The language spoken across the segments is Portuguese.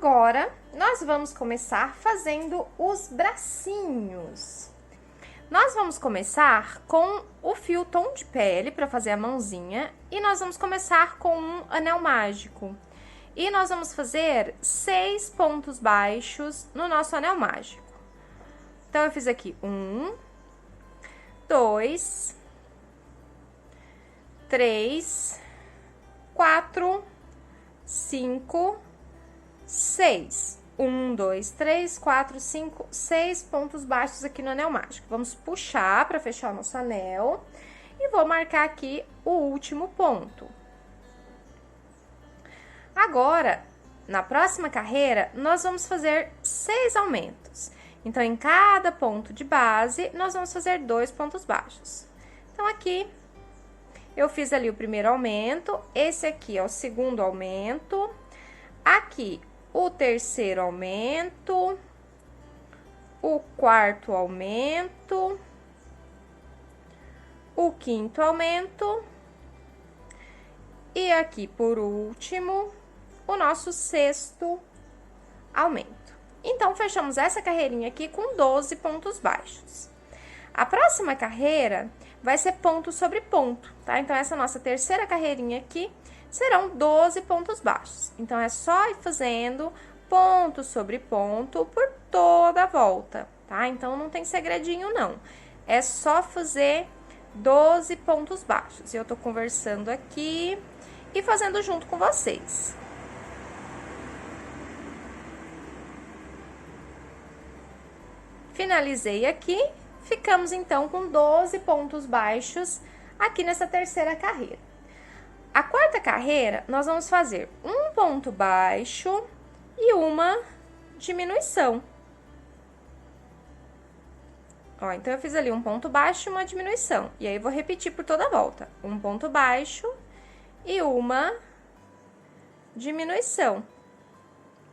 Agora, nós vamos começar fazendo os bracinhos. Nós vamos começar com o fio tom de pele para fazer a mãozinha e nós vamos começar com um anel mágico. E nós vamos fazer 6 pontos baixos no nosso anel mágico. Então, eu fiz aqui 1, 2, 3, 4, 5, 6. 1, 2, 3, 4, 5, 6 pontos baixos aqui no anel mágico. Vamos puxar para fechar o nosso anel e vou marcar aqui o último ponto. Agora, na próxima carreira, nós vamos fazer 6 aumentos. Então, em cada ponto de base, nós vamos fazer 2 pontos baixos. Então, aqui, eu fiz ali o primeiro aumento, esse aqui é o segundo aumento, aqui, o terceiro aumento, o quarto aumento, o quinto aumento, e aqui, por último, o nosso sexto aumento. Então, fechamos essa carreirinha aqui com 12 pontos baixos. A próxima carreira vai ser ponto sobre ponto, tá? Então, essa nossa terceira carreirinha aqui serão 12 pontos baixos. Então, é só ir fazendo ponto sobre ponto por toda a volta, tá? Então, não tem segredinho, não. É só fazer 12 pontos baixos. Eu tô conversando aqui e fazendo junto com vocês. Finalizei aqui, ficamos então com 12 pontos baixos aqui nessa terceira carreira. A quarta carreira, nós vamos fazer um ponto baixo e uma diminuição. Ó, então, eu fiz ali um ponto baixo e uma diminuição. E aí, eu vou repetir por toda a volta. Um ponto baixo e uma diminuição.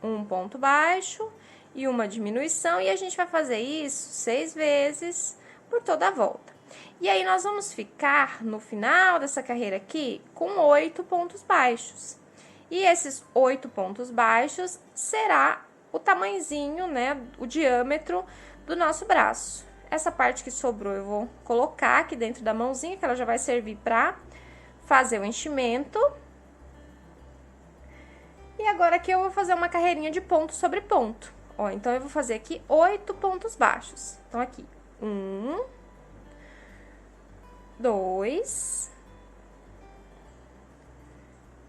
Um ponto baixo e uma diminuição, e a gente vai fazer isso 6 vezes por toda a volta. E aí, nós vamos ficar, no final dessa carreira aqui, com 8 pontos baixos. E esses 8 pontos baixos será o tamanhozinho, né, o diâmetro do nosso braço. Essa parte que sobrou eu vou colocar aqui dentro da mãozinha, que ela já vai servir para fazer o enchimento. E agora, aqui eu vou fazer uma carreirinha de ponto sobre ponto. Ó, então, eu vou fazer aqui 8 pontos baixos. Então, aqui, 1, 2,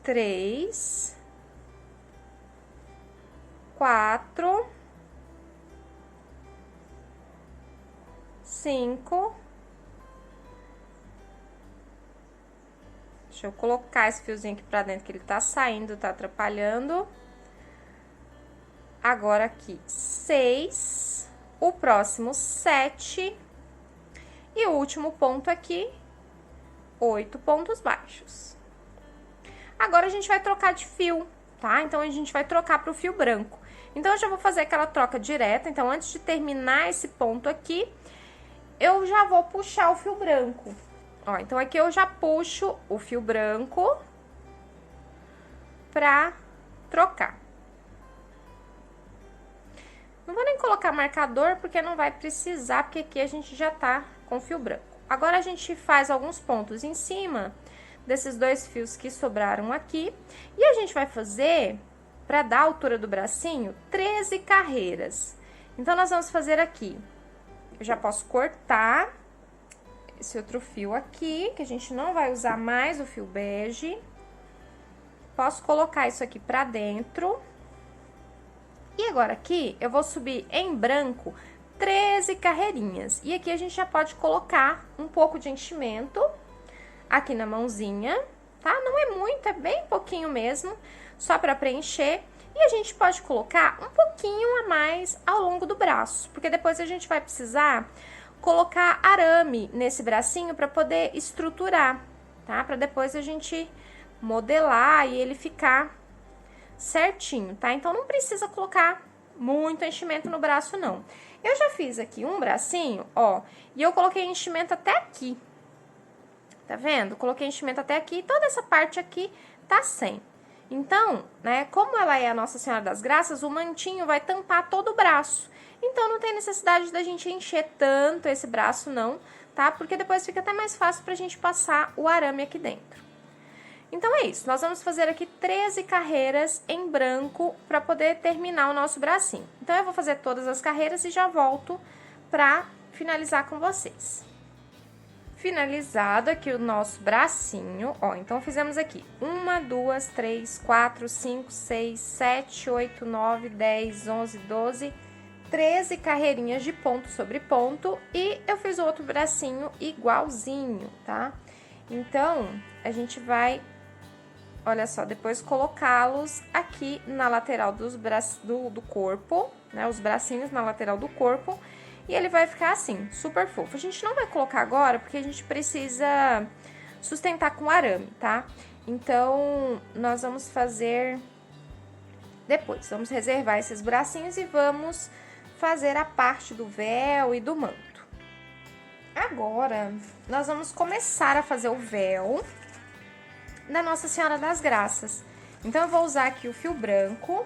3, 4, 5. Deixa eu colocar esse fiozinho aqui pra dentro, que ele tá saindo, tá atrapalhando. Agora, aqui, 6, o próximo 7, e o último ponto aqui, 8 pontos baixos. Agora, a gente vai trocar de fio, tá? Então, a gente vai trocar pro fio branco. Então, eu já vou fazer aquela troca direta. Então, antes de terminar esse ponto aqui, eu já vou puxar o fio branco. Ó, então, aqui eu já puxo o fio branco pra trocar. Não vou nem colocar marcador, porque não vai precisar, porque aqui a gente já tá com fio branco. Agora, a gente faz alguns pontos em cima desses 2 fios que sobraram aqui. E a gente vai fazer, para dar a altura do bracinho, 13 carreiras. Então, nós vamos fazer aqui. Eu já posso cortar esse outro fio aqui, que a gente não vai usar mais o fio bege. Posso colocar isso aqui pra dentro. E agora, aqui, eu vou subir em branco 13 carreirinhas. E aqui, a gente já pode colocar um pouco de enchimento aqui na mãozinha, tá? Não é muito, é bem pouquinho mesmo, só pra preencher. E a gente pode colocar um pouquinho a mais ao longo do braço, porque depois a gente vai precisar colocar arame nesse bracinho pra poder estruturar, tá? Pra depois a gente modelar e ele ficar certinho, tá? Então, não precisa colocar muito enchimento no braço, não. Eu já fiz aqui um bracinho, ó, e eu coloquei enchimento até aqui. Tá vendo? Coloquei enchimento até aqui, e toda essa parte aqui tá sem. Então, né, como ela é a Nossa Senhora das Graças, o mantinho vai tampar todo o braço. Então, não tem necessidade da gente encher tanto esse braço, não, tá? Porque depois fica até mais fácil pra gente passar o arame aqui dentro. Então, é isso. Nós vamos fazer aqui 13 carreiras em branco pra poder terminar o nosso bracinho. Então, eu vou fazer todas as carreiras e já volto pra finalizar com vocês. Finalizado aqui o nosso bracinho, ó, então fizemos aqui 1, 2, 3, 4, 5, 6, 7, 8, 9, 10, 11, 12, 13 carreirinhas de ponto sobre ponto e eu fiz outro bracinho igualzinho, tá? Então, a gente vai, olha só, depois colocá-los aqui na lateral do corpo, né, os bracinhos na lateral do corpo. E ele vai ficar assim, super fofo. A gente não vai colocar agora, porque a gente precisa sustentar com arame, tá? Então, nós vamos fazer depois. Vamos reservar esses bracinhos e vamos fazer a parte do véu e do manto. Agora, nós vamos começar a fazer o véu da Nossa Senhora das Graças. Então, eu vou usar aqui o fio branco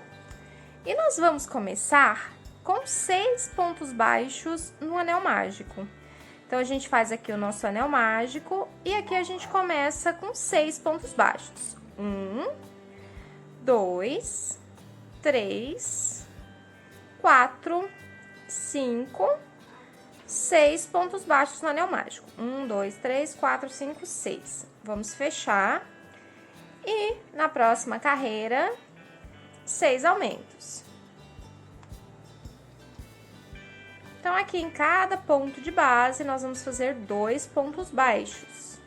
e nós vamos começar com 6 pontos baixos no anel mágico. Então, a gente faz aqui o nosso anel mágico e aqui a gente começa com 6 pontos baixos. 1, 2, 3, 4, 5, 6 pontos baixos no anel mágico. 1, 2, 3, 4, 5, 6. Vamos fechar. E na próxima carreira, 6 aumentos. Então, aqui em cada ponto de base, nós vamos fazer 2 pontos baixos.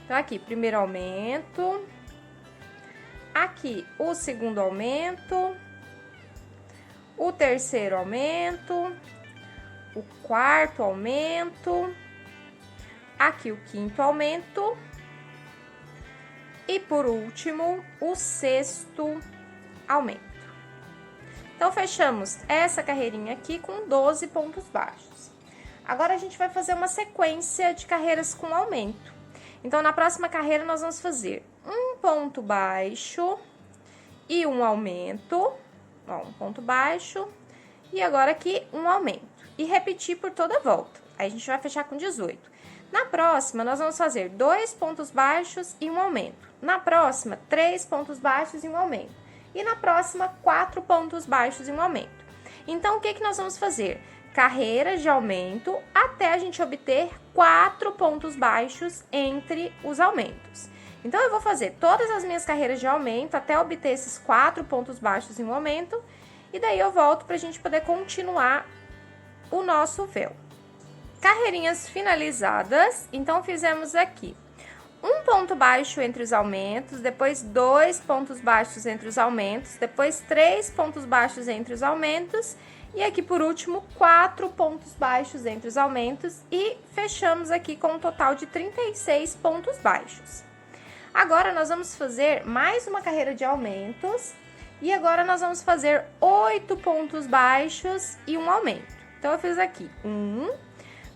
Então, aqui, primeiro aumento. Aqui, o segundo aumento. O terceiro aumento. O quarto aumento. Aqui, o quinto aumento. E, por último, o sexto aumento. Então, fechamos essa carreirinha aqui com 12 pontos baixos. Agora, a gente vai fazer uma sequência de carreiras com aumento. Então, na próxima carreira, nós vamos fazer um ponto baixo e um aumento. Ó, um ponto baixo e agora aqui um aumento. E repetir por toda a volta. Aí, a gente vai fechar com 18. Na próxima, nós vamos fazer 2 pontos baixos e um aumento. Na próxima, 3 pontos baixos e um aumento. E na próxima, 4 pontos baixos e um aumento. Então, o que nós vamos fazer? Carreiras de aumento até a gente obter 4 pontos baixos entre os aumentos. Então, eu vou fazer todas as minhas carreiras de aumento até obter esses 4 pontos baixos e um aumento. E daí, eu volto para a gente poder continuar o nosso véu. Carreirinhas finalizadas. Então, fizemos aqui um ponto baixo entre os aumentos, depois 2 pontos baixos entre os aumentos, depois 3 pontos baixos entre os aumentos e aqui por último 4 pontos baixos entre os aumentos e fechamos aqui com um total de 36 pontos baixos. Agora nós vamos fazer mais uma carreira de aumentos e agora nós vamos fazer 8 pontos baixos e um aumento. Então eu fiz aqui 1,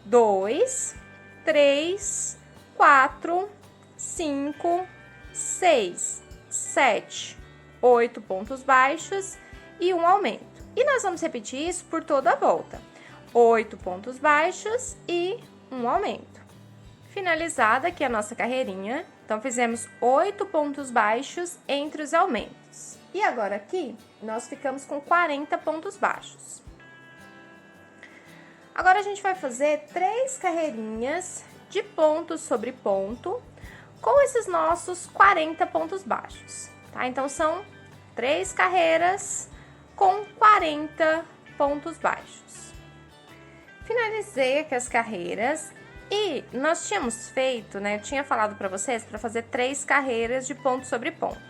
2, 3, 4, 5, 6, 7, 8 pontos baixos e um aumento. E nós vamos repetir isso por toda a volta. 8 pontos baixos e um aumento. Finalizada aqui a nossa carreirinha. Então, fizemos 8 pontos baixos entre os aumentos. E agora aqui, nós ficamos com 40 pontos baixos. Agora, a gente vai fazer 3 carreirinhas de ponto sobre ponto com esses nossos 40 pontos baixos, tá? Então, são 3 carreiras com 40 pontos baixos. Finalizei aqui as carreiras e nós tínhamos feito, né? Eu tinha falado para vocês para fazer 3 carreiras de ponto sobre ponto.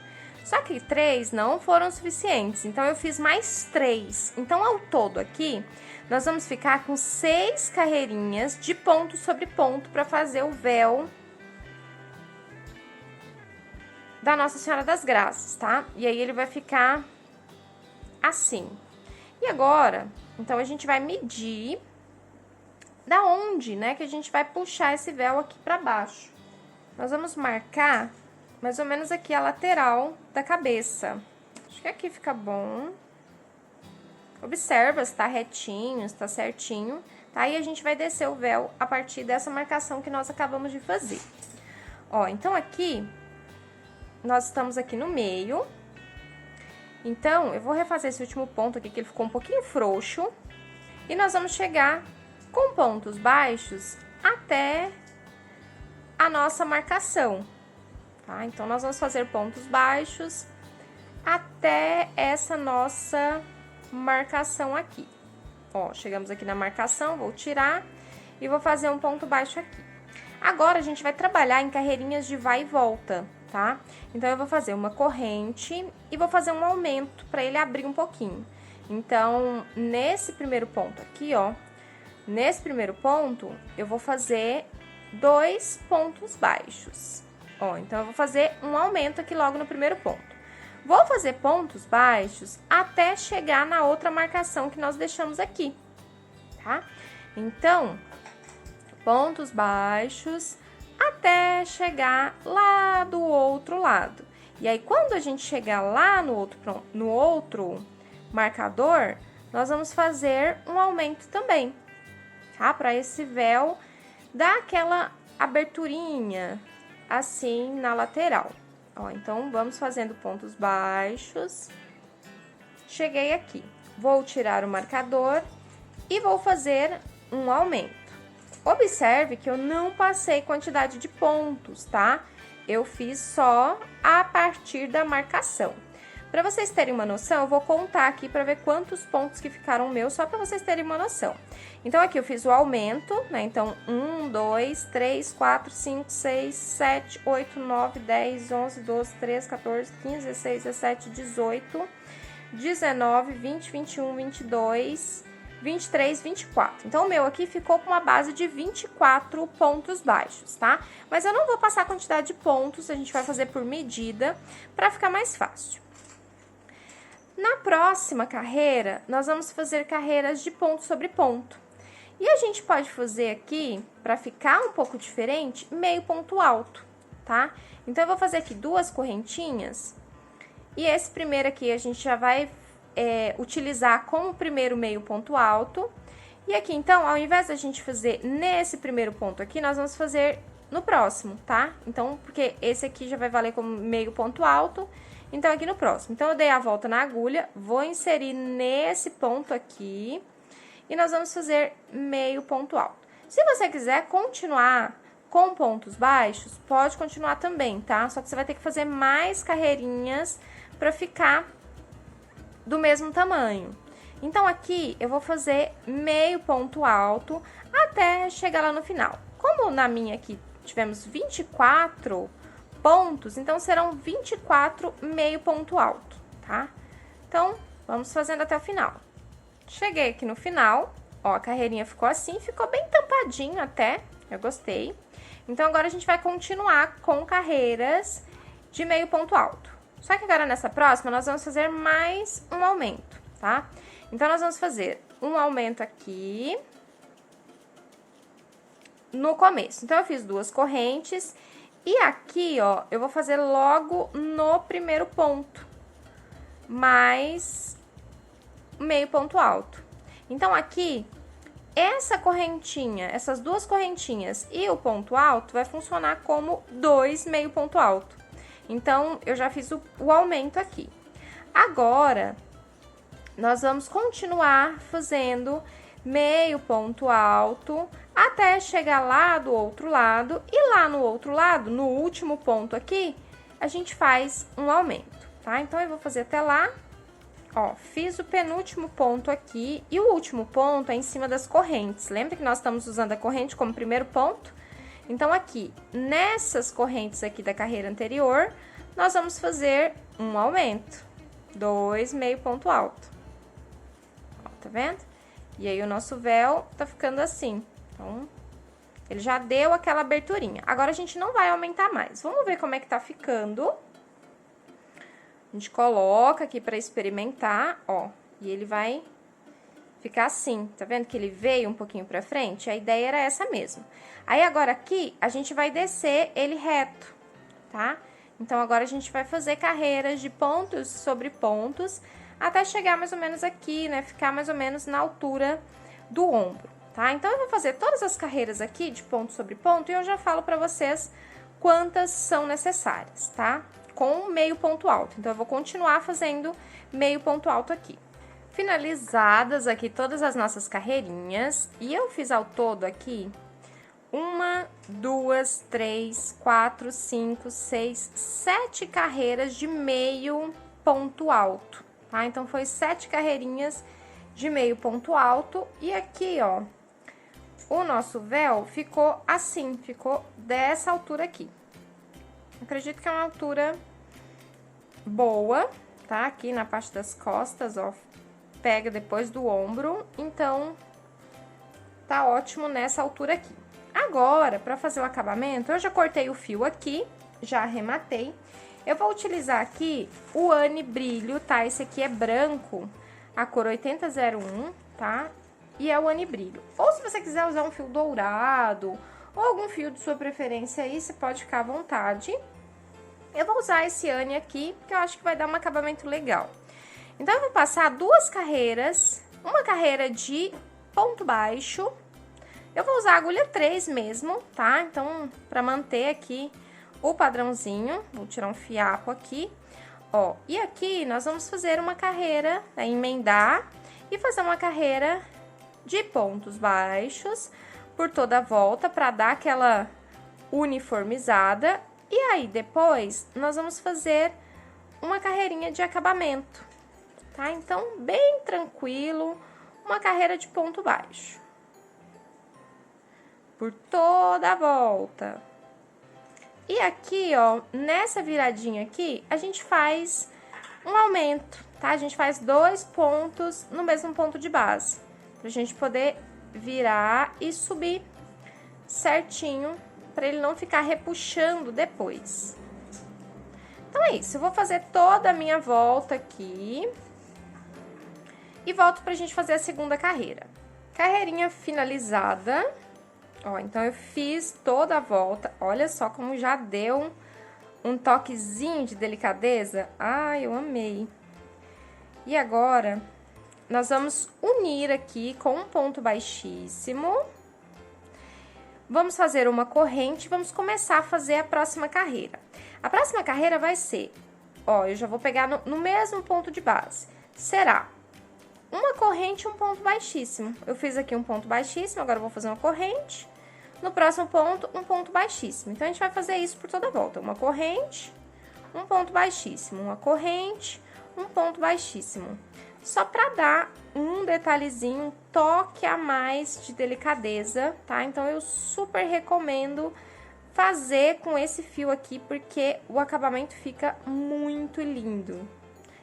Só que 3 não foram suficientes, então eu fiz mais 3. Então, ao todo aqui, nós vamos ficar com 6 carreirinhas de ponto sobre ponto para fazer o véu da Nossa Senhora das Graças, tá? E aí, ele vai ficar assim. E agora, então, a gente vai medir da onde, né, que a gente vai puxar esse véu aqui pra baixo. Nós vamos marcar mais ou menos aqui a lateral da cabeça. Acho que aqui fica bom. Observa se tá retinho, se tá certinho, tá? E a gente vai descer o véu a partir dessa marcação que nós acabamos de fazer. Ó, então aqui, nós estamos aqui no meio. Então, eu vou refazer esse último ponto aqui, que ele ficou um pouquinho frouxo. E nós vamos chegar com pontos baixos até a nossa marcação, tá? Então, nós vamos fazer pontos baixos até essa nossa marcação aqui. Ó, chegamos aqui na marcação, vou tirar e vou fazer um ponto baixo aqui. Agora, a gente vai trabalhar em carreirinhas de vai e volta, tá? Então, eu vou fazer uma corrente e vou fazer um aumento para ele abrir um pouquinho. Então, nesse primeiro ponto aqui, ó, nesse primeiro ponto, eu vou fazer 2 pontos baixos. Ó, então, eu vou fazer um aumento aqui logo no primeiro ponto. Vou fazer pontos baixos até chegar na outra marcação que nós deixamos aqui, tá? Então, pontos baixos até chegar lá do outro lado. E aí, quando a gente chegar lá no outro marcador, nós vamos fazer um aumento também, tá? Para esse véu dar aquela aberturinha assim na lateral. Ó, então, vamos fazendo pontos baixos. Cheguei aqui. Vou tirar o marcador e vou fazer um aumento. Observe que eu não passei quantidade de pontos, tá? Eu fiz só a partir da marcação. Para vocês terem uma noção, eu vou contar aqui para ver quantos pontos que ficaram meus, só para vocês terem uma noção. Então, aqui eu fiz o aumento, né? Então, 1, 2, 3, 4, 5, 6, 7, 8, 9, 10, 11, 12, 13, 14, 15, 16, 17, 18, 19, 20, 21, 22, 23, 24. Então, o meu aqui ficou com uma base de 24 pontos baixos, tá? Mas eu não vou passar a quantidade de pontos, a gente vai fazer por medida, para ficar mais fácil. Na próxima carreira, nós vamos fazer carreiras de ponto sobre ponto. E a gente pode fazer aqui, para ficar um pouco diferente, meio ponto alto, tá? Então, eu vou fazer aqui 2 correntinhas. E esse primeiro aqui, a gente já vai utilizar como primeiro meio ponto alto. E aqui, então, ao invés da gente fazer nesse primeiro ponto aqui, nós vamos fazer no próximo, tá? Então, porque esse aqui já vai valer como meio ponto alto. Então, aqui no próximo. Então, eu dei a volta na agulha, vou inserir nesse ponto aqui e nós vamos fazer meio ponto alto. Se você quiser continuar com pontos baixos, pode continuar também, tá? Só que você vai ter que fazer mais carreirinhas para ficar do mesmo tamanho. Então, aqui eu vou fazer meio ponto alto até chegar lá no final. Como na minha aqui tivemos 24 pontos, então serão 24 meio ponto alto, tá? Então, vamos fazendo até o final. Cheguei aqui no final, ó, a carreirinha ficou assim, ficou bem tampadinho até, eu gostei. Então, agora a gente vai continuar com carreiras de meio ponto alto. Só que agora nessa próxima, nós vamos fazer mais um aumento, tá? Então, nós vamos fazer um aumento aqui no começo. Então, eu fiz 2 correntes. E aqui, ó, eu vou fazer logo no primeiro ponto, mais meio ponto alto. Então, aqui, essa correntinha, essas 2 correntinhas e o ponto alto vai funcionar como 2 meio ponto alto. Então, eu já fiz o aumento aqui. Agora, nós vamos continuar fazendo meio ponto alto até chegar lá do outro lado. E lá no outro lado, no último ponto aqui, a gente faz um aumento, tá? Então, eu vou fazer até lá. Ó, fiz o penúltimo ponto aqui e o último ponto é em cima das correntes. Lembra que nós estamos usando a corrente como primeiro ponto? Então, aqui, nessas correntes aqui da carreira anterior, nós vamos fazer um aumento. 2 meio ponto alto. Ó, tá vendo? E aí, o nosso véu tá ficando assim. Então, ele já deu aquela aberturinha. Agora, a gente não vai aumentar mais. Vamos ver como é que tá ficando. A gente coloca aqui pra experimentar, ó. E ele vai ficar assim. Tá vendo que ele veio um pouquinho pra frente? A ideia era essa mesmo. Aí, agora aqui, a gente vai descer ele reto, tá? Então, agora a gente vai fazer carreiras de pontos sobre pontos, até chegar mais ou menos aqui, né? Ficar mais ou menos na altura do ombro, tá? Então, eu vou fazer todas as carreiras aqui de ponto sobre ponto e eu já falo pra vocês quantas são necessárias, tá? Com meio ponto alto. Então, eu vou continuar fazendo meio ponto alto aqui. Finalizadas aqui todas as nossas carreirinhas, e eu fiz ao todo aqui 1, 2, 3, 4, 5, 6, 7 carreiras de meio ponto alto, tá? Então, foi 7 carreirinhas de meio ponto alto. E aqui, ó, o nosso véu ficou assim, ficou dessa altura aqui. Acredito que é uma altura boa, tá? Aqui na parte das costas, ó, pega depois do ombro, então tá ótimo nessa altura aqui. Agora, pra fazer o acabamento, eu já cortei o fio aqui, já arrematei. Eu vou utilizar aqui o Anne Brilho, tá? Esse aqui é branco, a cor 8001, tá? E é o Anne Brilho. Ou se você quiser usar um fio dourado, ou algum fio de sua preferência aí, você pode ficar à vontade. Eu vou usar esse Anne aqui, porque eu acho que vai dar um acabamento legal. Então, eu vou passar 2 carreiras, uma carreira de ponto baixo. Eu vou usar a agulha 3 mesmo, tá? Então, pra manter aqui o padrãozinho, vou tirar um fiapo aqui, ó. E aqui, nós vamos fazer uma carreira, né, emendar e fazer uma carreira de pontos baixos por toda a volta, pra dar aquela uniformizada. E aí, depois, nós vamos fazer uma carreirinha de acabamento, tá? Então, bem tranquilo, uma carreira de ponto baixo por toda a volta. E aqui, ó, nessa viradinha aqui, a gente faz um aumento, tá? A gente faz 2 pontos no mesmo ponto de base, pra gente poder virar e subir certinho, pra ele não ficar repuxando depois. Então, é isso. Eu vou fazer toda a minha volta aqui e volto pra gente fazer a segunda carreira. Carreirinha finalizada. Ó, então, eu fiz toda a volta. Olha só como já deu um toquezinho de delicadeza. Ai, eu amei. E agora, nós vamos unir aqui com um ponto baixíssimo. Vamos fazer uma corrente, vamos começar a fazer a próxima carreira. A próxima carreira vai ser, ó, eu já vou pegar no mesmo ponto de base. Será uma corrente e um ponto baixíssimo. Eu fiz aqui um ponto baixíssimo, agora eu vou fazer uma corrente. No próximo ponto, um ponto baixíssimo. Então, a gente vai fazer isso por toda a volta. Uma corrente, um ponto baixíssimo. Uma corrente, um ponto baixíssimo. Só pra dar um detalhezinho, um toque a mais de delicadeza, tá? Então, eu super recomendo fazer com esse fio aqui, porque o acabamento fica muito lindo.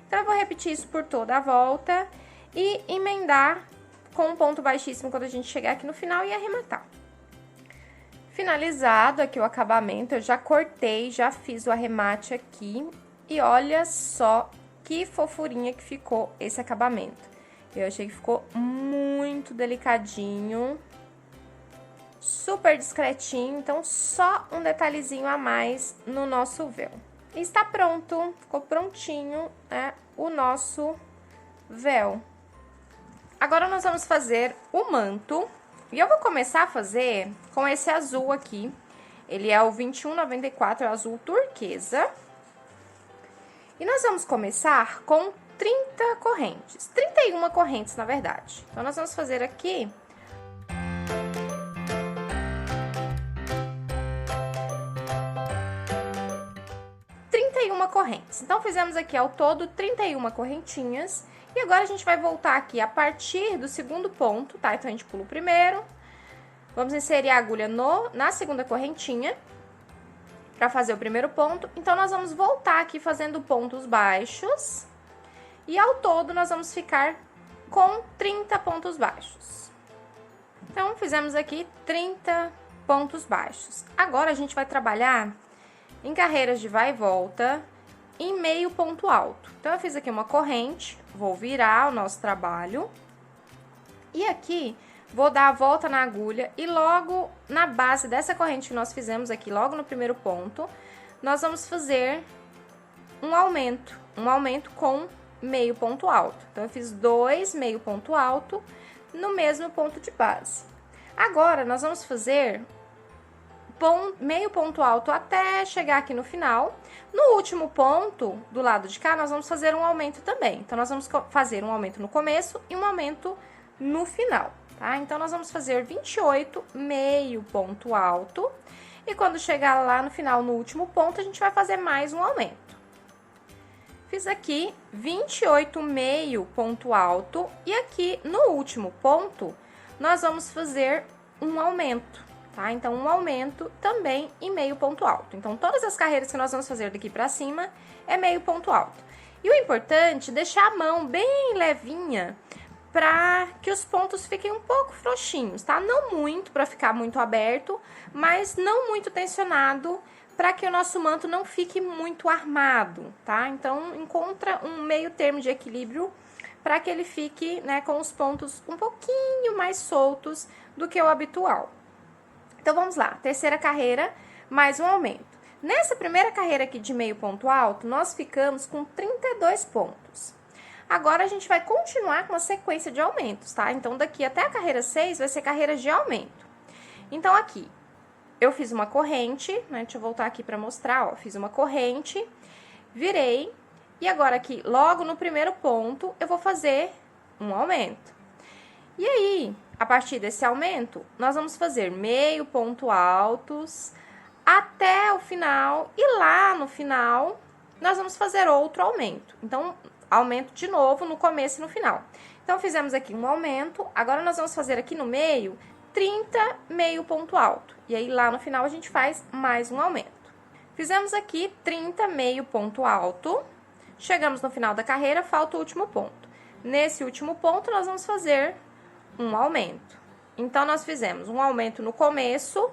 Então, eu vou repetir isso por toda a volta e emendar com um ponto baixíssimo quando a gente chegar aqui no final e arrematar. Finalizado aqui o acabamento, eu já cortei, já fiz o arremate aqui e olha só que fofurinha que ficou esse acabamento. Eu achei que ficou muito delicadinho, super discretinho, então só um detalhezinho a mais no nosso véu. E está pronto, ficou prontinho, né, o nosso véu. Agora, nós vamos fazer o manto, e eu vou começar a fazer com esse azul aqui. Ele é o 2194, é o azul turquesa. E nós vamos começar com 30 correntes, 31 correntes, na verdade. Então, nós vamos fazer aqui... correntes. Então, fizemos aqui ao todo 31 correntinhas. E agora, a gente vai voltar aqui a partir do segundo ponto, tá? Então, a gente pula o primeiro. Vamos inserir a agulha na segunda correntinha para fazer o primeiro ponto. Então, nós vamos voltar aqui fazendo pontos baixos. E ao todo, nós vamos ficar com 30 pontos baixos. Então, fizemos aqui 30 pontos baixos. Agora, a gente vai trabalhar em carreiras de vai e volta em meio ponto alto. Então, eu fiz aqui uma corrente, vou virar o nosso trabalho. E aqui, vou dar a volta na agulha e logo na base dessa corrente que nós fizemos aqui, logo no primeiro ponto, nós vamos fazer um aumento com meio ponto alto. Então, eu fiz 2 meio ponto alto no mesmo ponto de base. Agora, nós vamos fazer meio ponto alto até chegar aqui no final. No último ponto, do lado de cá, nós vamos fazer um aumento também. Então, nós vamos fazer um aumento no começo e um aumento no final, tá? Então, nós vamos fazer 28 meio ponto alto. E quando chegar lá no final, no último ponto, a gente vai fazer mais um aumento. Fiz aqui 28 meio ponto alto. E aqui, no último ponto, nós vamos fazer um aumento, tá? Então, um aumento também em meio ponto alto. Então, todas as carreiras que nós vamos fazer daqui pra cima é meio ponto alto. E o importante é deixar a mão bem levinha para que os pontos fiquem um pouco frouxinhos, tá? Não muito para ficar muito aberto, mas não muito tensionado para que o nosso manto não fique muito armado, tá? Então, encontra um meio termo de equilíbrio para que ele fique, né, com os pontos um pouquinho mais soltos do que o habitual. Então, vamos lá. Terceira carreira, mais um aumento. Nessa primeira carreira aqui de meio ponto alto, nós ficamos com 32 pontos. Agora, a gente vai continuar com a sequência de aumentos, tá? Então, daqui até a carreira 6 vai ser carreira de aumento. Então, aqui, eu fiz uma corrente, né? Deixa eu voltar aqui pra mostrar, ó. Fiz uma corrente, virei, e agora aqui, logo no primeiro ponto, eu vou fazer um aumento. E aí, a partir desse aumento, nós vamos fazer meio ponto altos até o final, e lá no final, nós vamos fazer outro aumento. Então, aumento de novo no começo e no final. Então, fizemos aqui um aumento, agora nós vamos fazer aqui no meio 30 meio ponto alto. E aí, lá no final, a gente faz mais um aumento. Fizemos aqui 30 meio ponto alto, chegamos no final da carreira, falta o último ponto. Nesse último ponto, nós vamos fazer um aumento. Então, nós fizemos um aumento no começo,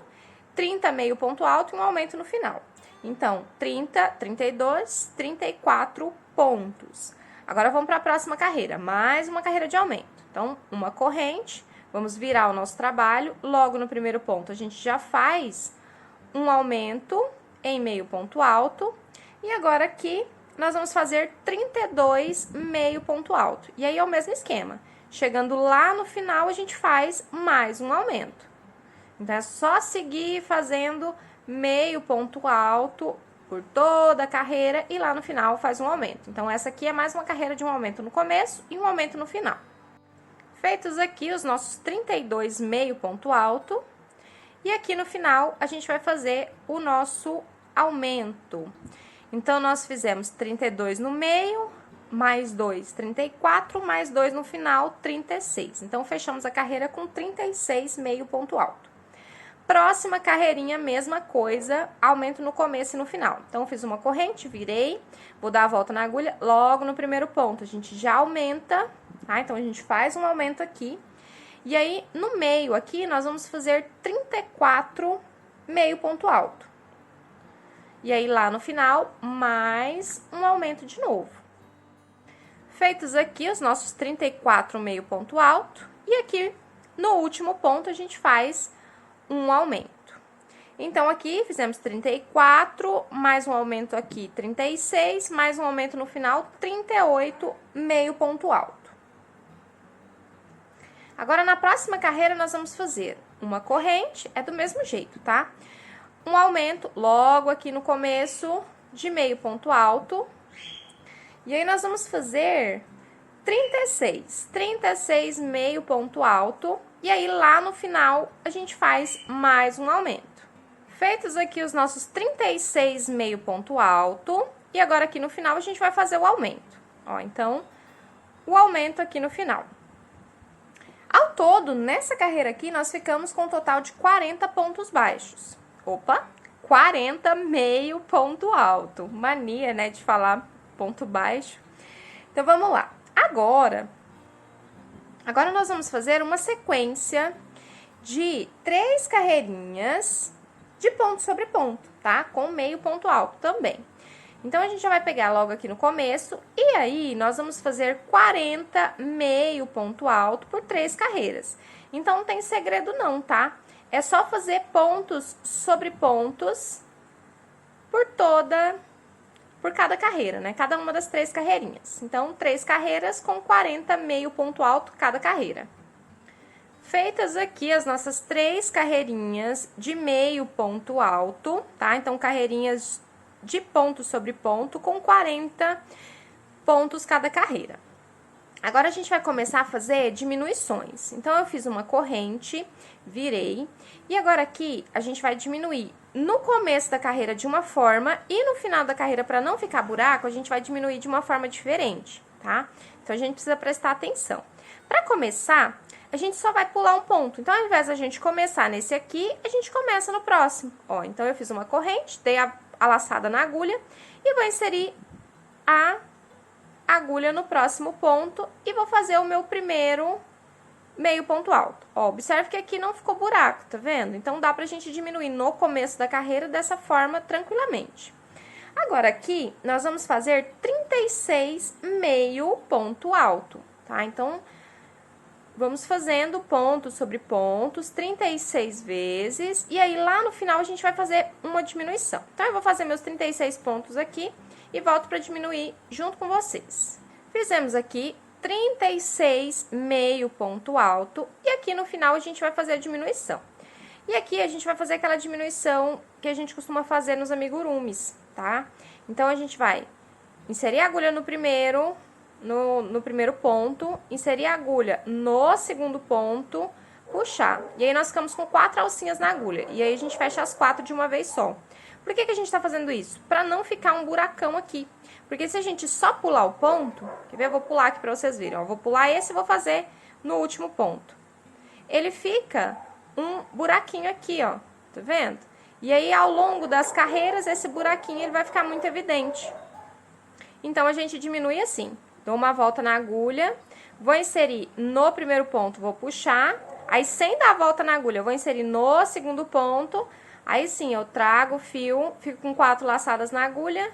30 meio ponto alto e um aumento no final. Então, 30, 32, 34 pontos. Agora, vamos para a próxima carreira, mais uma carreira de aumento. Então, uma corrente, vamos virar o nosso trabalho. Logo no primeiro ponto, a gente já faz um aumento em meio ponto alto. E agora aqui, nós vamos fazer 32 meio ponto alto. E aí, é o mesmo esquema. Chegando lá no final, a gente faz mais um aumento. Então, é só seguir fazendo meio ponto alto por toda a carreira e lá no final faz um aumento. Então, essa aqui é mais uma carreira de um aumento no começo e um aumento no final. Feitos aqui os nossos 32 meio ponto alto, e aqui no final a gente vai fazer o nosso aumento. Então, nós fizemos 32 no meio, mais 2, 34, mais 2 no final, 36. Então, fechamos a carreira com 36 meio ponto alto. Próxima carreirinha, mesma coisa, aumento no começo e no final. Então, fiz uma corrente, virei, vou dar a volta na agulha, logo no primeiro ponto, a gente já aumenta, tá? Então, a gente faz um aumento aqui. E aí, no meio aqui, nós vamos fazer 34 meio ponto alto. E aí, lá no final, mais um aumento de novo. Feitos aqui os nossos 34 meio ponto alto, e aqui, no último ponto, a gente faz um aumento. Então, aqui fizemos 34, mais um aumento aqui, 36, mais um aumento no final, 38, meio ponto alto. Agora, na próxima carreira, nós vamos fazer uma corrente, é do mesmo jeito, tá? Um aumento logo aqui no começo de meio ponto alto. E aí, nós vamos fazer 36 meio ponto alto. E aí, lá no final, a gente faz mais um aumento. Feitos aqui os nossos 36 meio ponto alto, e agora aqui no final a gente vai fazer o aumento. Ó, então, o aumento aqui no final. Ao todo, nessa carreira aqui, nós ficamos com um total de 40 pontos baixos. Opa, 40 meio ponto alto. Mania, né, de falar ponto baixo. Então, vamos lá. Agora nós vamos fazer uma sequência de 3 carreirinhas de ponto sobre ponto, tá? Com meio ponto alto também. Então, a gente já vai pegar logo aqui no começo, e aí, nós vamos fazer 40 meio ponto alto por 3 carreiras. Então, não tem segredo não, tá? É só fazer pontos sobre pontos por cada carreira, né? Cada uma das 3 carreirinhas. Então, 3 carreiras com 40 meio ponto alto cada carreira. Feitas aqui as nossas 3 carreirinhas de meio ponto alto, tá? Então, carreirinhas de ponto sobre ponto com 40 pontos cada carreira. Agora, a gente vai começar a fazer diminuições. Então, eu fiz uma corrente, virei, e agora aqui a gente vai diminuir no começo da carreira de uma forma e no final da carreira, para não ficar buraco, a gente vai diminuir de uma forma diferente, tá? Então, a gente precisa prestar atenção. Para começar, a gente só vai pular um ponto. Então, ao invés da gente começar nesse aqui, a gente começa no próximo. Ó, então, eu fiz uma corrente, dei a laçada na agulha e vou inserir a agulha no próximo ponto e vou fazer o meu primeiro meio ponto alto. Ó, observe que aqui não ficou buraco, tá vendo? Então, dá pra gente diminuir no começo da carreira dessa forma tranquilamente. Agora, aqui, nós vamos fazer 36 meio ponto alto, tá? Então, vamos fazendo pontos sobre pontos, 36 vezes, e aí lá no final a gente vai fazer uma diminuição. Então, eu vou fazer meus 36 pontos aqui e volto para diminuir junto com vocês. Fizemos aqui 36 meio ponto alto, e aqui no final a gente vai fazer a diminuição. E aqui a gente vai fazer aquela diminuição que a gente costuma fazer nos amigurumis, tá? Então, a gente vai inserir a agulha no primeiro ponto, inserir a agulha no segundo ponto, puxar. E aí, nós ficamos com 4 alcinhas na agulha. E aí, a gente fecha as 4 de uma vez só. Por que a gente tá fazendo isso? Pra não ficar um buracão aqui. Porque se a gente só pular o ponto, quer ver? Eu vou pular aqui pra vocês verem, ó. Eu vou pular esse e vou fazer no último ponto. Ele fica um buraquinho aqui, ó. Tá vendo? E aí, ao longo das carreiras, esse buraquinho ele vai ficar muito evidente. Então, a gente diminui assim. Dou uma volta na agulha, vou inserir no primeiro ponto, vou puxar, aí sem dar a volta na agulha, eu vou inserir no segundo ponto, aí sim, eu trago o fio, fico com 4 laçadas na agulha,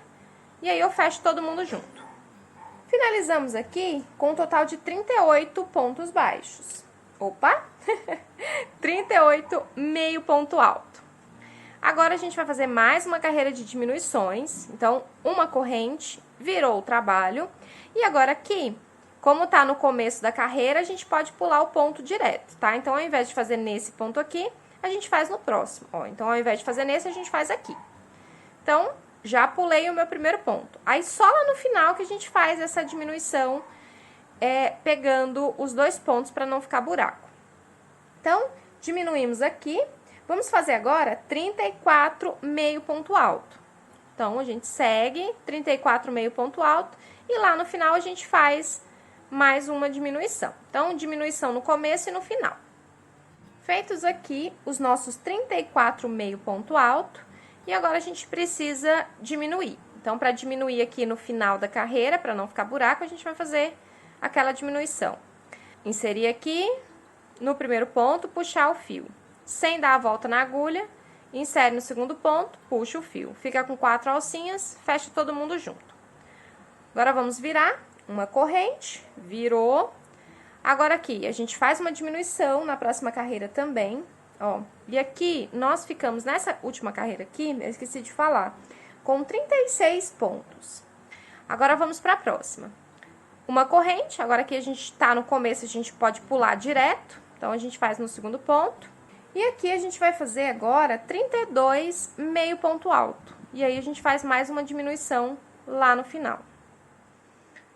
e aí eu fecho todo mundo junto. Finalizamos aqui com um total de 38 pontos baixos. Opa! 38 meio ponto alto. Agora, a gente vai fazer mais uma carreira de diminuições, então, uma corrente, virou o trabalho. E agora aqui, como tá no começo da carreira, a gente pode pular o ponto direto, tá? Então, ao invés de fazer nesse ponto aqui, a gente faz no próximo, ó. Então, ao invés de fazer nesse, a gente faz aqui. Então, já pulei o meu primeiro ponto. Aí, só lá no final que a gente faz essa diminuição, pegando os 2 pontos para não ficar buraco. Então, diminuímos aqui. Vamos fazer agora 34 meio ponto alto. Então, a gente segue 34 meio ponto alto e lá no final a gente faz mais uma diminuição. Então, diminuição no começo e no final. Feitos aqui os nossos 34 meio ponto alto, e agora a gente precisa diminuir. Então, para diminuir aqui no final da carreira, para não ficar buraco, a gente vai fazer aquela diminuição. Inserir aqui no primeiro ponto, puxar o fio. Sem dar a volta na agulha, insere no segundo ponto, puxa o fio. Fica com 4 alcinhas, fecha todo mundo junto. Agora, vamos virar uma corrente, virou. Agora, aqui, a gente faz uma diminuição na próxima carreira também, ó. E aqui, nós ficamos nessa última carreira aqui, eu esqueci de falar, com 36 pontos. Agora, vamos para a próxima. Uma corrente, agora aqui a gente tá no começo, a gente pode pular direto, então, a gente faz no segundo ponto. E aqui, a gente vai fazer agora 32 meio ponto alto. E aí, a gente faz mais uma diminuição lá no final.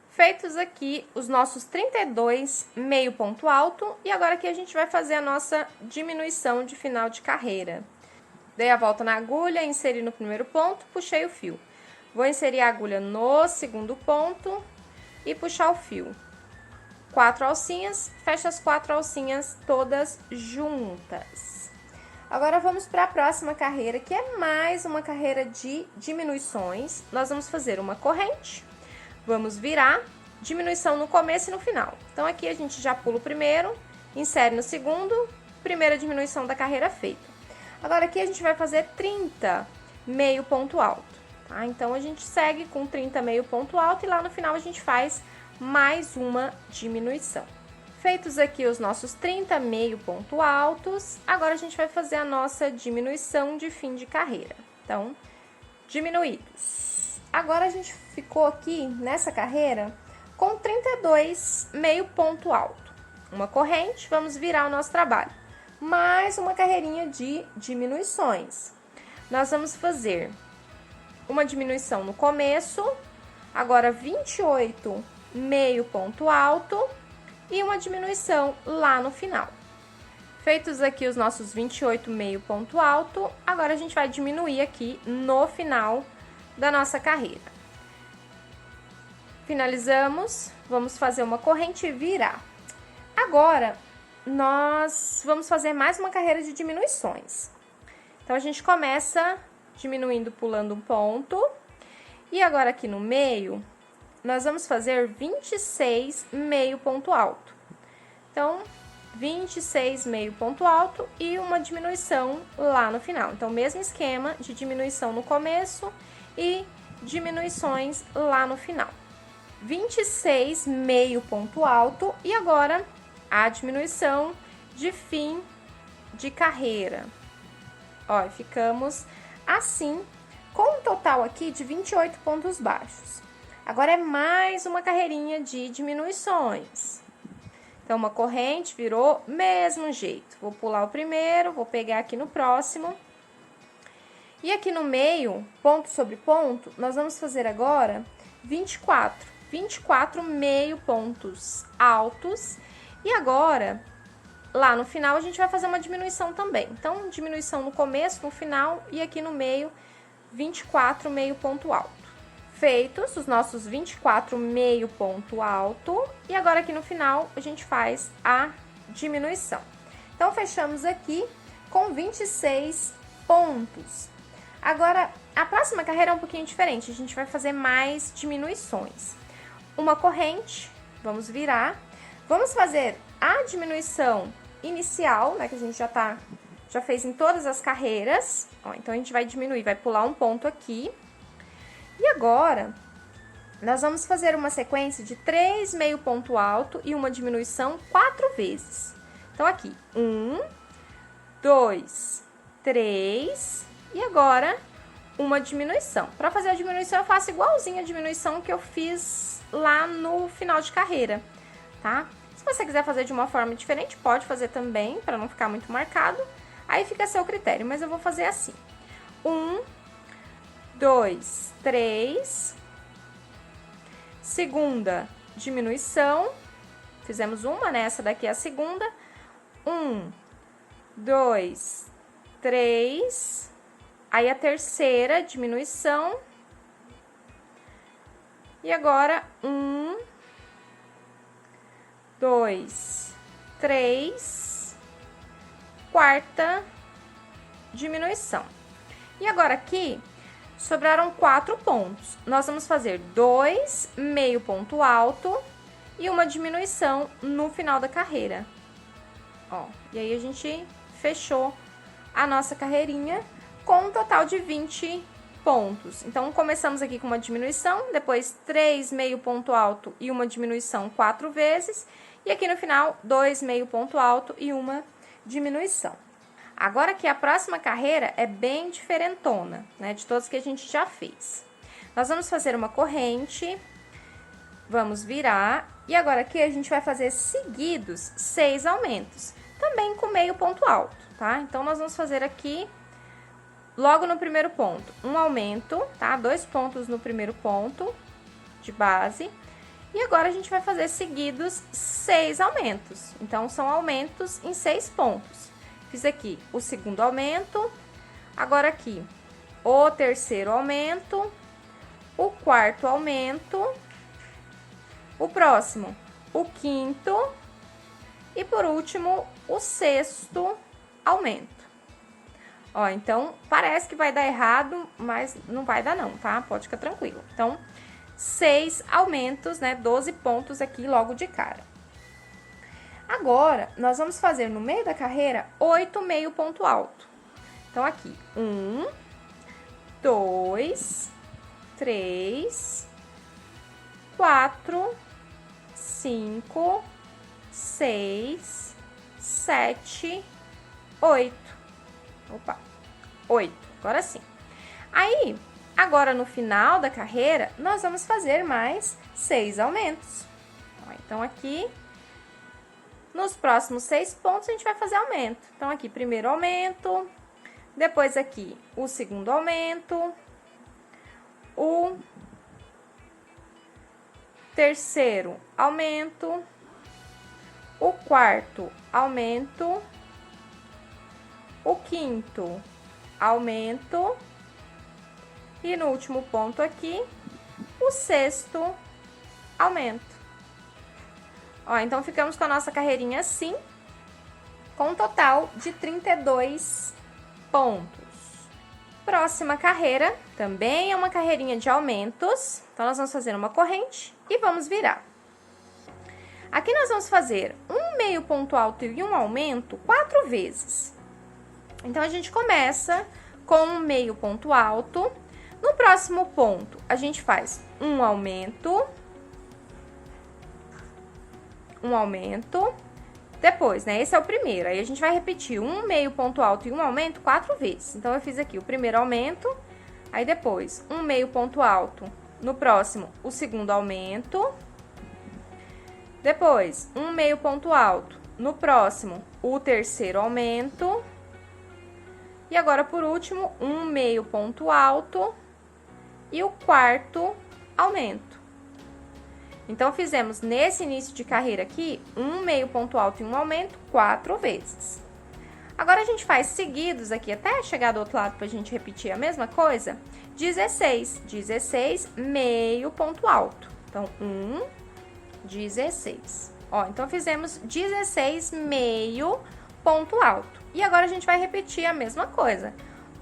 Feitos aqui os nossos 32 meio ponto alto, e agora aqui a gente vai fazer a nossa diminuição de final de carreira. Dei a volta na agulha, inseri no primeiro ponto, puxei o fio. Vou inserir a agulha no segundo ponto e puxar o fio. 4 alcinhas, fecha as 4 alcinhas todas juntas. Agora, vamos para a próxima carreira, que é mais uma carreira de diminuições. Nós vamos fazer uma corrente, vamos virar, diminuição no começo e no final. Então, aqui a gente já pula o primeiro, insere no segundo, primeira diminuição da carreira feita. Agora, aqui a gente vai fazer 30 meio ponto alto, tá? Então, a gente segue com 30 meio ponto alto e lá no final a gente faz mais uma diminuição. Feitos aqui os nossos 30 meio ponto altos, agora a gente vai fazer a nossa diminuição de fim de carreira. Então, diminuídos. Agora a gente ficou aqui nessa carreira com 32 meio ponto alto. Uma corrente, vamos virar o nosso trabalho. Mais uma carreirinha de diminuições. Nós vamos fazer uma diminuição no começo, agora 28 meio ponto alto e uma diminuição lá no final. Feitos aqui os nossos 28 meio ponto alto, agora a gente vai diminuir aqui no final da nossa carreira. Finalizamos, vamos fazer uma corrente e virar. Agora, nós vamos fazer mais uma carreira de diminuições. Então, a gente começa diminuindo, pulando um ponto. E agora, aqui no meio, nós vamos fazer 26 meio ponto alto. Então, 26 meio ponto alto e uma diminuição lá no final. Então, mesmo esquema de diminuição no começo e diminuições lá no final. 26 meio ponto alto e agora a diminuição de fim de carreira. Ó, ficamos assim, com um total aqui de 28 pontos baixos. Agora é mais uma carreirinha de diminuições. Então, uma corrente virou mesmo jeito. Vou pular o primeiro, vou pegar aqui no próximo. E aqui no meio, ponto sobre ponto, nós vamos fazer agora 24 meio pontos altos. E agora, lá no final, a gente vai fazer uma diminuição também. Então, diminuição no começo, no final e aqui no meio, 24 meio ponto alto. Feitos os nossos 24 meio ponto alto, e agora aqui no final a gente faz a diminuição. Então, fechamos aqui com 26 pontos. Agora, a próxima carreira é um pouquinho diferente, a gente vai fazer mais diminuições. Uma corrente, vamos virar, vamos fazer a diminuição inicial, né, que a gente já fez em todas as carreiras. Ó, então, a gente vai diminuir, vai pular um ponto aqui. E agora, nós vamos fazer uma sequência de 3 meio ponto alto e uma diminuição 4 vezes. Então, aqui, 1, 2, 3 e agora uma diminuição. Para fazer a diminuição, eu faço igualzinho a diminuição que eu fiz lá no final de carreira, tá? Se você quiser fazer de uma forma diferente, pode fazer também, para não ficar muito marcado. Aí fica a seu critério, mas eu vou fazer assim. 1, 2, 3, segunda diminuição, fizemos uma, né? Essa daqui é a segunda. 1, 2, 3, aí a terceira diminuição, e agora 1, 2, 3, quarta diminuição. E agora aqui sobraram 4 pontos. Nós vamos fazer 2 meio ponto alto e uma diminuição no final da carreira. Ó, e aí a gente fechou a nossa carreirinha com um total de 20 pontos. Então, começamos aqui com uma diminuição, depois 3 meio ponto alto e uma diminuição 4 vezes. E aqui no final, 2 meio ponto alto e uma diminuição. Agora que a próxima carreira é bem diferentona, né, de todas que a gente já fez. Nós vamos fazer uma corrente, vamos virar, e agora aqui a gente vai fazer seguidos 6 aumentos, também com meio ponto alto, tá? Então, nós vamos fazer aqui, logo no primeiro ponto, um aumento, tá? 2 pontos no primeiro ponto de base, e agora a gente vai fazer seguidos 6 aumentos. Então, são aumentos em 6 pontos. Fiz aqui o segundo aumento, agora aqui o terceiro aumento, o quarto aumento, o próximo, o quinto e por último, o sexto aumento. Ó, então, parece que vai dar errado, mas não vai dar não, tá? Pode ficar tranquilo. Então, 6 aumentos, né? 12 pontos aqui logo de cara. Agora, nós vamos fazer no meio da carreira 8 meio ponto alto. Então, aqui, 1, 2, 3, 4, 5, 6, 7, 8. Opa, 8. Agora sim. Aí, Agora, no final da carreira, nós vamos fazer mais 6 aumentos. Então, aqui, nos próximos 6 pontos, a gente vai fazer aumento. Então, aqui, primeiro aumento, depois aqui, o segundo aumento, o terceiro aumento, o quarto aumento, o quinto aumento e no último ponto aqui, o sexto aumento. Ó, então ficamos com a nossa carreirinha assim, com um total de 32 pontos. Próxima carreira, também é uma carreirinha de aumentos. Então, nós vamos fazer uma corrente e vamos virar. Aqui nós vamos fazer um meio ponto alto e um aumento 4 vezes. Então, a gente começa com um meio ponto alto. No próximo ponto, a gente faz um aumento. Depois, né, esse é o primeiro. Aí, a gente vai repetir um meio ponto alto e um aumento 4 vezes. Então, eu fiz aqui o primeiro aumento, aí depois um meio ponto alto. No próximo, o segundo aumento. Depois, um meio ponto alto. No próximo, o terceiro aumento. E agora, por último, um meio ponto alto e o quarto aumento. Então, fizemos nesse início de carreira aqui, um meio ponto alto e um aumento 4 vezes. Agora, a gente faz seguidos aqui, até chegar do outro lado pra gente repetir a mesma coisa, 16 meio ponto alto. Então, 16. Ó, então, fizemos 16 meio ponto alto. E agora, a gente vai repetir a mesma coisa.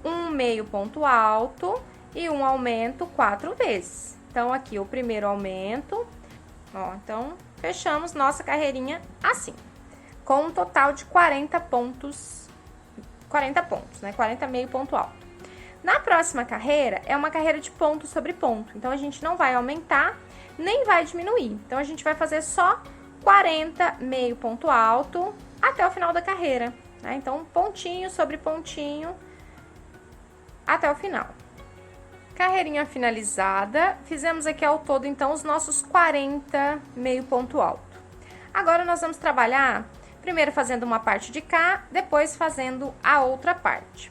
Um meio ponto alto e um aumento 4 vezes. Então, aqui o primeiro aumento. Ó, então, fechamos nossa carreirinha assim, com um total de 40 pontos, né? 40 meio ponto alto. Na próxima carreira, é uma carreira de ponto sobre ponto. Então, a gente não vai aumentar, nem vai diminuir. Então, a gente vai fazer só 40 meio ponto alto até o final da carreira, né? Então, pontinho sobre pontinho até o final. Carreirinha finalizada, fizemos aqui ao todo, então, os nossos 40 meio ponto alto. Agora, nós vamos trabalhar, primeiro fazendo uma parte de cá, depois fazendo a outra parte.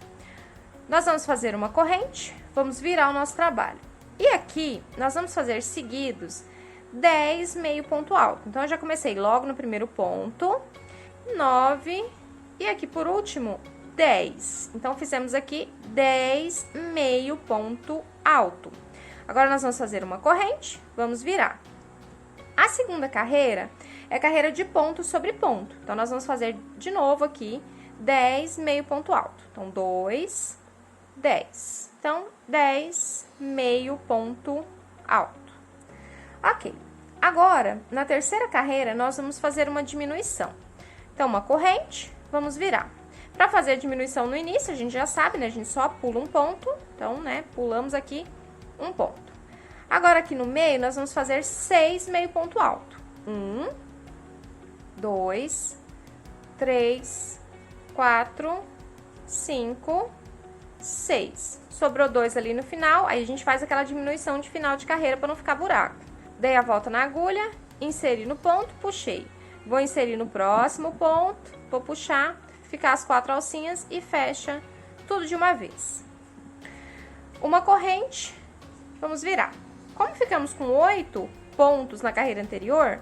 Nós vamos fazer uma corrente, vamos virar o nosso trabalho. E aqui, nós vamos fazer seguidos 10 meio ponto alto. Então, eu já comecei logo no primeiro ponto, 9, e aqui por último, 10. Então, fizemos aqui 10 meio ponto alto. Agora, nós vamos fazer uma corrente, vamos virar. A segunda carreira é a carreira de ponto sobre ponto. Então, nós vamos fazer de novo aqui 10 meio ponto alto. Então, 2, 10. Então, 10 meio ponto alto. Ok. Agora, na terceira carreira, nós vamos fazer uma diminuição. Então, uma corrente, vamos virar. Para fazer a diminuição no início, a gente já sabe, né? A gente só pula um ponto. Então, né? Pulamos aqui um ponto. Agora, aqui no meio, nós vamos fazer 6 meio ponto alto. 1, 2, 3, 4, 5, 6. Sobrou 2 ali no final, aí a gente faz aquela diminuição de final de carreira para não ficar buraco. Dei a volta na agulha, inseri no ponto, puxei. Vou inserir no próximo ponto, vou puxar, ficar as 4 alcinhas e fecha tudo de uma vez. Uma corrente, vamos virar. Como ficamos com 8 pontos na carreira anterior,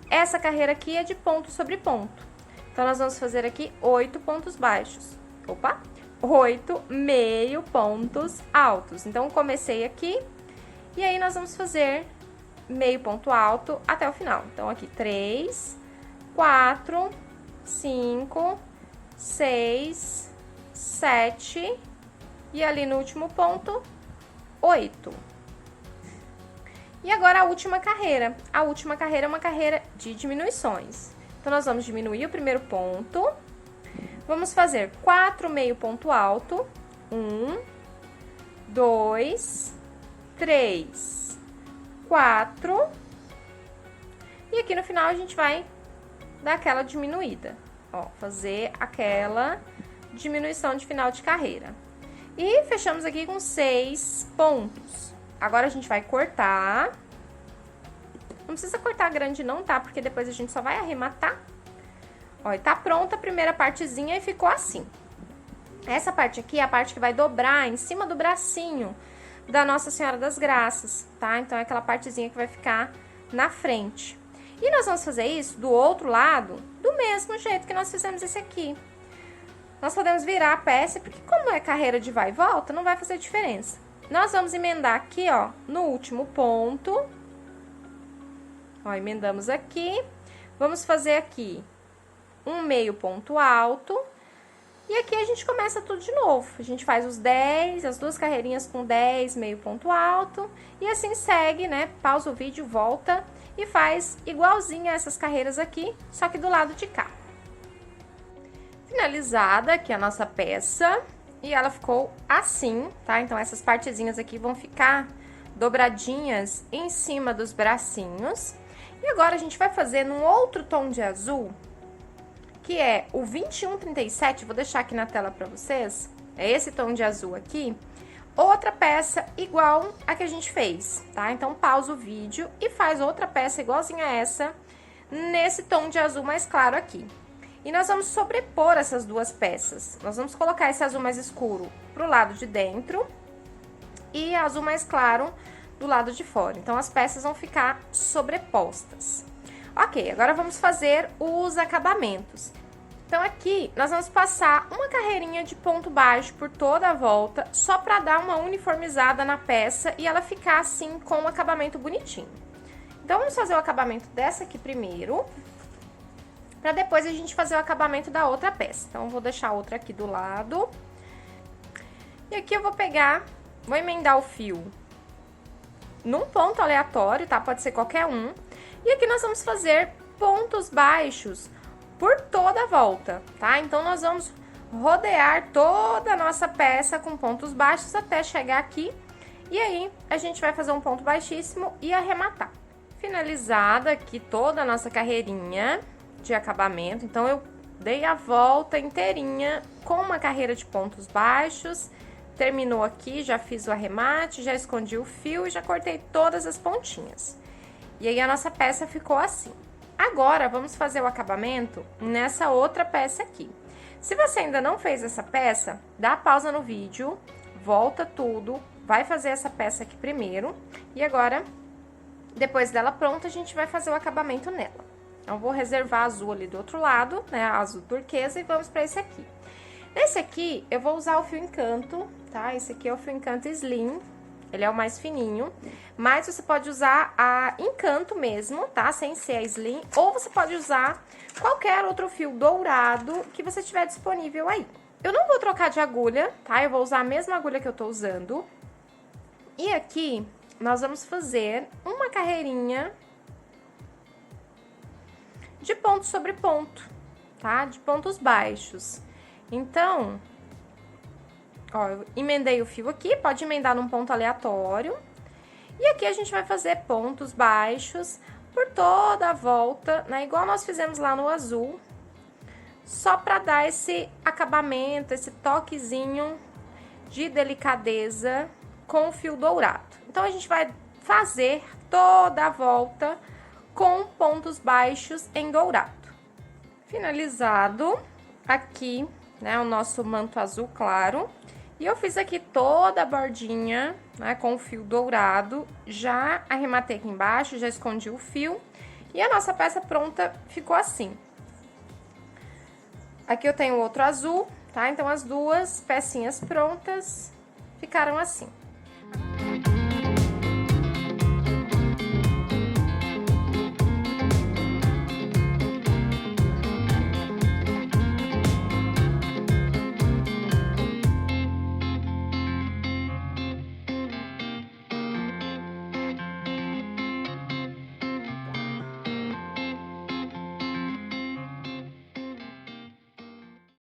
essa carreira aqui é de ponto sobre ponto. Então, nós vamos fazer aqui 8 pontos baixos. Opa! 8 meio pontos altos. Então, comecei aqui e aí nós vamos fazer meio ponto alto até o final. Então, aqui 3, 4, 5, 6, 7 e ali no último ponto, 8. E agora a última carreira. A última carreira é uma carreira de diminuições. Então, nós vamos diminuir o primeiro ponto. Vamos fazer 4 meio ponto alto. 1, 2, 3, 4. E aqui no final a gente vai dar aquela diminuída. Ó, fazer aquela diminuição de final de carreira. E fechamos aqui com 6 pontos. Agora, a gente vai cortar. Não precisa cortar grande não, tá? Porque depois a gente só vai arrematar. Ó, e tá pronta a primeira partezinha e ficou assim. Essa parte aqui é a parte que vai dobrar em cima do bracinho da Nossa Senhora das Graças, tá? Então, é aquela partezinha que vai ficar na frente. E nós vamos fazer isso do outro lado, do mesmo jeito que nós fizemos esse aqui. Nós podemos virar a peça, porque como é carreira de vai e volta, não vai fazer diferença. Nós vamos emendar aqui, ó, no último ponto. Ó, emendamos aqui. Vamos fazer aqui um meio ponto alto. E aqui a gente começa tudo de novo. A gente faz os 10, as duas carreirinhas com 10, meio ponto alto. E assim segue, né? Pausa o vídeo, volta e faz igualzinho a essas carreiras aqui, só que do lado de cá. Finalizada aqui a nossa peça. E ela ficou assim, tá? Então, essas partezinhas aqui vão ficar dobradinhas em cima dos bracinhos. E agora, a gente vai fazer num outro tom de azul, que é o 2137, vou deixar aqui na tela pra vocês, é esse tom de azul aqui, outra peça igual a que a gente fez, tá? Então, pausa o vídeo e faz outra peça igualzinha a essa, nesse tom de azul mais claro aqui. E nós vamos sobrepor essas duas peças, nós vamos colocar esse azul mais escuro pro lado de dentro e azul mais claro do lado de fora. Então, as peças vão ficar sobrepostas. Ok, agora vamos fazer os acabamentos. Então, aqui, nós vamos passar uma carreirinha de ponto baixo por toda a volta, só pra dar uma uniformizada na peça e ela ficar assim, com um acabamento bonitinho. Então, vamos fazer o acabamento dessa aqui primeiro, pra depois a gente fazer o acabamento da outra peça. Então, eu vou deixar a outra aqui do lado. E aqui eu vou pegar, vou emendar o fio num ponto aleatório, tá? Pode ser qualquer um. E aqui nós vamos fazer pontos baixos por toda a volta, tá? Então, nós vamos rodear toda a nossa peça com pontos baixos até chegar aqui. E aí, a gente vai fazer um ponto baixíssimo e arrematar. Finalizada aqui toda a nossa carreirinha de acabamento. Então, eu dei a volta inteirinha com uma carreira de pontos baixos. Terminou aqui, já fiz o arremate, já escondi o fio e já cortei todas as pontinhas. E aí, a nossa peça ficou assim. Agora, vamos fazer o acabamento nessa outra peça aqui. Se você ainda não fez essa peça, dá pausa no vídeo, volta tudo, vai fazer essa peça aqui primeiro. E agora, depois dela pronta, a gente vai fazer o acabamento nela. Então, vou reservar azul ali do outro lado, né, azul turquesa, e vamos para esse aqui. Nesse aqui, eu vou usar o fio encanto, tá? Esse aqui é o fio encanto slim. Ele é o mais fininho, mas você pode usar a encanto mesmo, tá? Sem ser a slim, ou você pode usar qualquer outro fio dourado que você tiver disponível aí. Eu não vou trocar de agulha, tá? Eu vou usar a mesma agulha que eu tô usando. E aqui, nós vamos fazer uma carreirinha de ponto sobre ponto, tá? De pontos baixos. Então, ó, eu emendei o fio aqui, pode emendar num ponto aleatório. E aqui a gente vai fazer pontos baixos por toda a volta, né? Igual nós fizemos lá no azul. Só pra dar esse acabamento, esse toquezinho de delicadeza com o fio dourado. Então, a gente vai fazer toda a volta com pontos baixos em dourado. Finalizado aqui, né, o nosso manto azul claro. E eu fiz aqui toda a bordinha, né, com o fio dourado, já arrematei aqui embaixo, já escondi o fio. E a nossa peça pronta ficou assim. Aqui eu tenho outro azul, tá? Então, as duas pecinhas prontas ficaram assim.